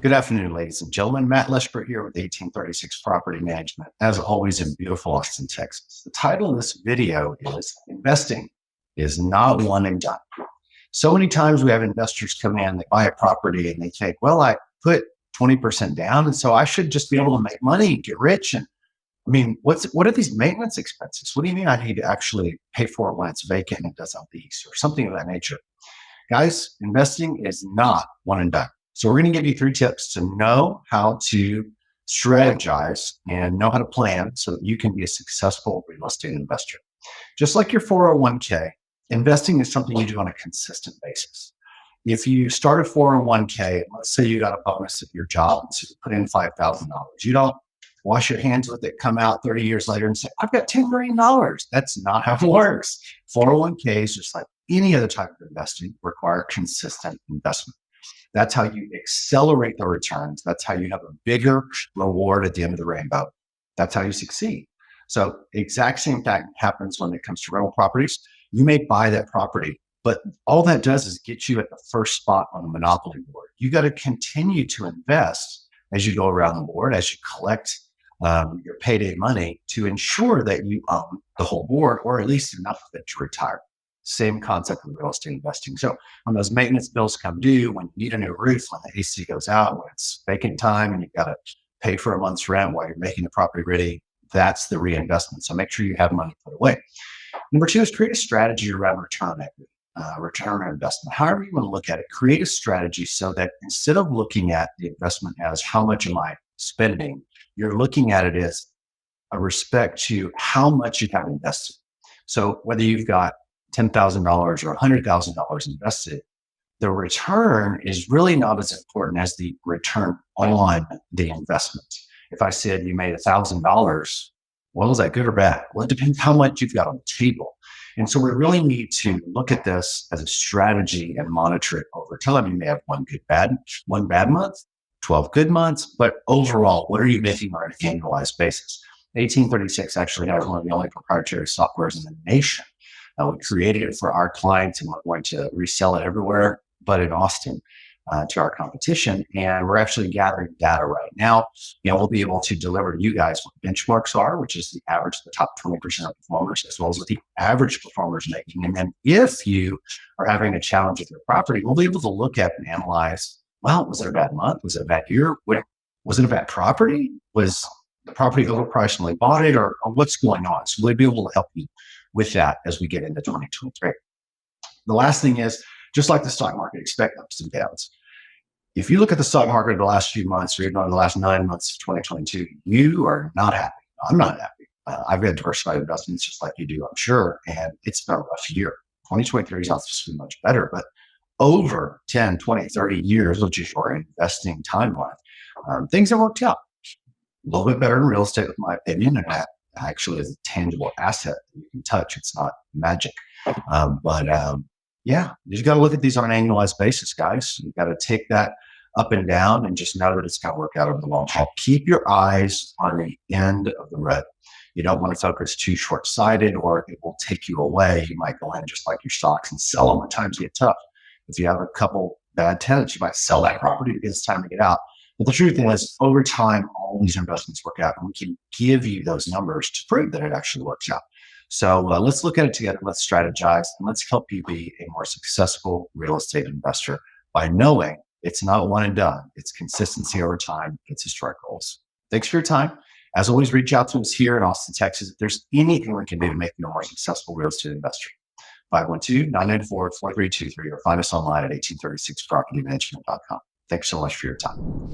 Good afternoon, ladies and gentlemen. Matt Leschber here with 1836 Property Management, as always in beautiful Austin, Texas. The title of this video is Investing is Not One and Done. So many times we have investors come in, they buy a property and they think, well, I put 20% down, and so I should just be able to make money, get rich. And I mean, what are these maintenance expenses? What do you mean I need to actually pay for it when it's vacant and it doesn't lease or something of that nature? Guys, investing is not one and done. So we're going to give you 3 tips to know how to strategize and know how to plan so that you can be a successful real estate investor. Just like your 401k, investing is something you do on a consistent basis. If you start a 401k, let's say you got a bonus at your job, so you put in $5,000. You don't wash your hands with it, come out 30 years later and say, I've got $10 million. That's not how it works. 401ks, just like any other type of investing, require consistent investment. That's how you accelerate the returns. That's how you have a bigger reward at the end of the rainbow. That's how you succeed. So exact same thing happens when it comes to rental properties. You may buy that property, but all that does is get you at the first spot on the monopoly board. You got to continue to invest as you go around the board, as you collect your payday money to ensure that you own the whole board, or at least enough of it to retire. Same concept with real estate investing. So when those maintenance bills come due, when you need a new roof, when the AC goes out, when it's vacant time and you've got to pay for a month's rent while you're making the property ready, that's the reinvestment. So make sure you have money put away. Number 2 is create a strategy around return on equity, return on investment. However you want to look at it, create a strategy so that instead of looking at the investment as how much am I spending, you're looking at it as a respect to how much you have invested. So whether you've got $10,000 or $100,000 invested, the return is really not as important as the return on the investment. If I said you made $1,000, well, is that good or bad? Well, it depends how much you've got on the table. And so we really need to look at this as a strategy and monitor it over time. You may have one bad month, 12 good months, but overall, what are you making on an annualized basis? 1836 actually has one of the only proprietary softwares in the nation. We created it for our clients and we're going to resell it everywhere, but in Austin to our competition. And we're actually gathering data right now. We'll be able to deliver to you guys what benchmarks are, which is the average of the top 20% of performers, as well as what the average performers making. And then if you are having a challenge with your property, we'll be able to look at and analyze, well, was it a bad month? Was it a bad year? Was it a bad property? Was the property overpriced when they bought it, or what's going on? So we'll be able to help you with that as we get into 2023. The last thing is, just like the stock market, expect ups and downs. If you look at the stock market the last few months, or even the last 9 months of 2022, you are not happy. I'm not happy. I've got diversified investments just like you do, I'm sure, and it's been a rough year. 2023 is not supposed to be much better, but over 10, 20, 30 years, which is your investing timeline, things have worked out a little bit better in real estate, in my opinion, and that actually is a tangible asset that you can touch. It's not magic. Yeah, you just got to look at these on an annualized basis, guys. You got to take that up and down and just know that it's going to work out over the long haul. Keep your eyes on the end of the road. You don't want to focus too short-sighted or it will take you away. You might go in just like your stocks and sell them when times get tough. If you have a couple bad tenants, you might sell that property because it's time to get out. But the truth is, over time, all these investments work out, and we can give you those numbers to prove that it actually works out. So let's look at it together. Let's strategize, and let's help you be a more successful real estate investor by knowing it's not one and done. It's consistency over time. It's historic goals. Thanks for your time. As always, reach out to us here in Austin, Texas. If there's anything we can do to make you a more successful real estate investor, 512-994-4323, or find us online at 1836propertymanagement.com. Thanks so much for your time.